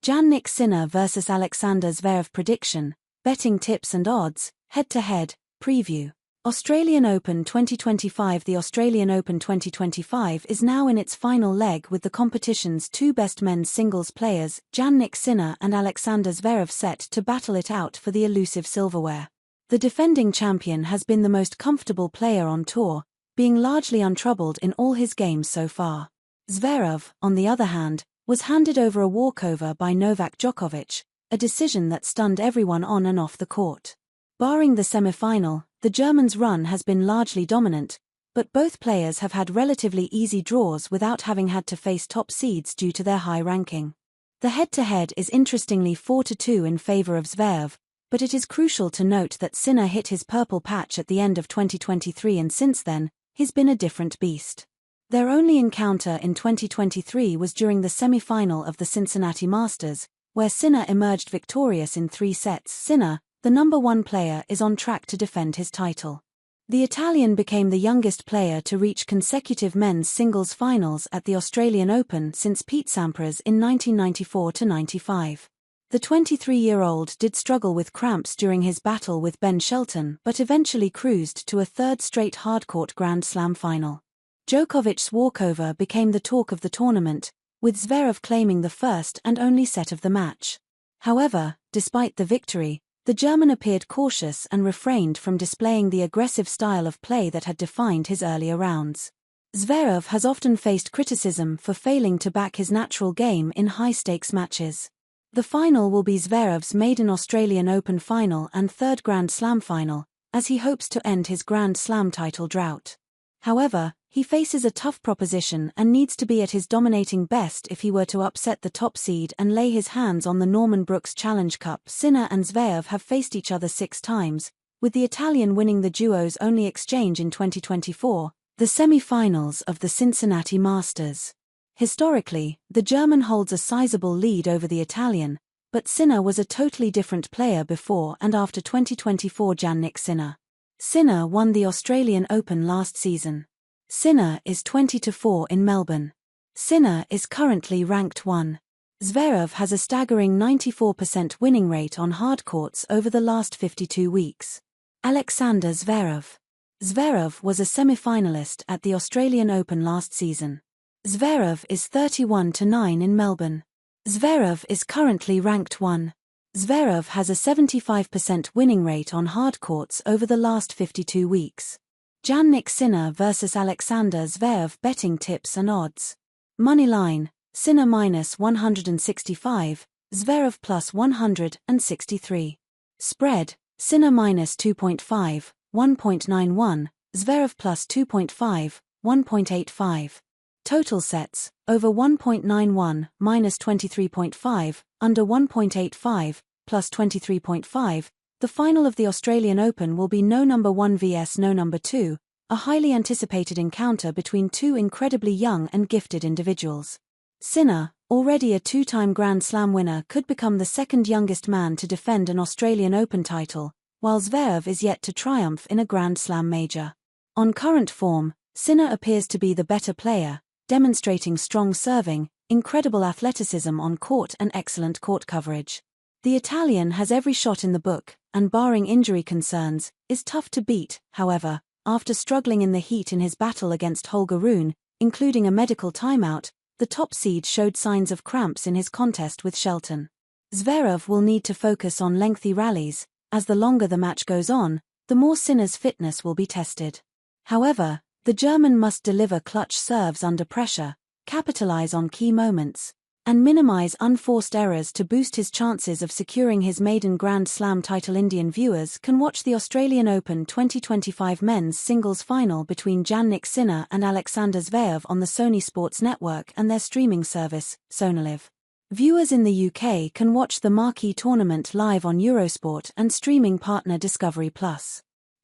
Jannik Sinner vs Alexander Zverev prediction, betting tips and odds, head-to-head, preview. Australian Open 2025. The Australian Open 2025 is now in its final leg with the competition's two best men's singles players, Jannik Sinner and Alexander Zverev, set to battle it out for the elusive silverware. The defending champion has been the most comfortable player on tour, being largely untroubled in all his games so far. Zverev, on the other hand, was handed over a walkover by Novak Djokovic, a decision that stunned everyone on and off the court. Barring the semi-final, the German's run has been largely dominant, but both players have had relatively easy draws without having had to face top seeds due to their high ranking. The head-to-head is interestingly 4-2 in favor of Zverev, but it is crucial to note that Sinner hit his purple patch at the end of 2023 and since then, he's been a different beast. Their only encounter in 2023 was during the semi-final of the Cincinnati Masters, where Sinner emerged victorious in 3 sets. Sinner, the number 1 player, is on track to defend his title. The Italian became the youngest player to reach consecutive men's singles finals at the Australian Open since Pete Sampras in 1994-95. The 23-year-old did struggle with cramps during his battle with Ben Shelton but eventually cruised to a third straight hardcourt Grand Slam final. Djokovic's walkover became the talk of the tournament, with Zverev claiming the first and only set of the match. However, despite the victory, the German appeared cautious and refrained from displaying the aggressive style of play that had defined his earlier rounds. Zverev has often faced criticism for failing to back his natural game in high-stakes matches. The final will be Zverev's maiden Australian Open final and third Grand Slam final, as he hopes to end his Grand Slam title drought. However, he faces a tough proposition and needs to be at his dominating best if he were to upset the top seed and lay his hands on the Norman Brookes Challenge Cup. Sinner and Zverev have faced each other 6 times, with the Italian winning the duo's only exchange in 2024, the semi-finals of the Cincinnati Masters. Historically, the German holds a sizable lead over the Italian, but Sinner was a totally different player before and after 2024. Jannik Sinner. Sinner won the Australian Open last season. Sinner is 20-4 in Melbourne. Sinner is currently ranked 1. Zverev has a staggering 94% winning rate on hard courts over the last 52 weeks. Alexander Zverev. Zverev was a semi-finalist at the Australian Open last season. Zverev is 31-9 in Melbourne. Zverev is currently ranked 1. Zverev has a 75% winning rate on hard courts over the last 52 weeks. Jannik Sinner vs Alexander Zverev betting tips and odds. Money line, Sinner -165, Zverev +163. Spread, Sinner -2.5, 1.91, Zverev +2.5, 1.85. Total sets, over 1.91, -23.5, under 1.85, +23.5. The final of the Australian Open will be no number 1 vs no number 2, a highly anticipated encounter between two incredibly young and gifted individuals. Sinner, already a 2-time Grand Slam winner, could become the second youngest man to defend an Australian Open title, while Zverev is yet to triumph in a Grand Slam major. On current form, Sinner appears to be the better player, demonstrating strong serving, incredible athleticism on court and excellent court coverage. The Italian has every shot in the book, and barring injury concerns, is tough to beat. However, after struggling in the heat in his battle against Holger Rune, including a medical timeout, the top seed showed signs of cramps in his contest with Shelton. Zverev will need to focus on lengthy rallies, as the longer the match goes on, the more Sinner's fitness will be tested. However, the German must deliver clutch serves under pressure, capitalize on key moments, and minimize unforced errors to boost his chances of securing his maiden Grand Slam title. Indian viewers can watch the Australian Open 2025 men's singles final between Jannik Sinner and Alexander Zverev on the Sony Sports Network and their streaming service, Sonalive. Viewers in the UK can watch the marquee tournament live on Eurosport and streaming partner Discovery+.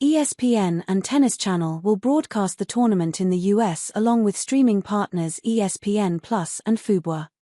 ESPN and Tennis Channel will broadcast the tournament in the US along with streaming partners ESPN Plus and Fubo.